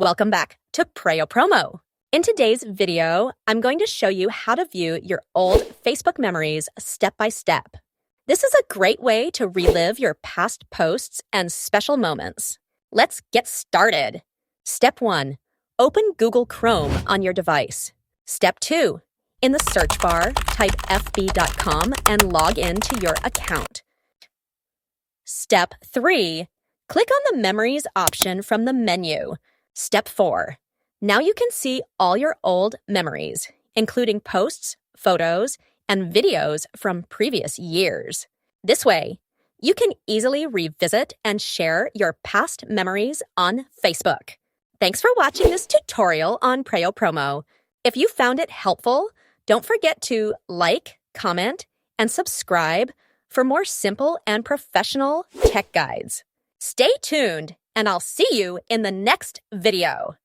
Welcome back to Preyo Promo. In today's video, I'm going to show you how to view your old Facebook memories step by step. This is a great way to relive your past posts and special moments. Let's get started. Step 1. Open Google Chrome on your device. Step 2. In the search bar, type fb.com and log in to your account. Step 3. Click on the Memories option from the menu. Step 4. Now you can see all your old memories, including posts, photos, and videos from previous years. This way, you can easily revisit and share your past memories on Facebook. Thanks for watching this tutorial on Preyo Promo. If you found it helpful, don't forget to like, comment, and subscribe for more simple and professional tech guides. Stay tuned, and I'll see you in the next video.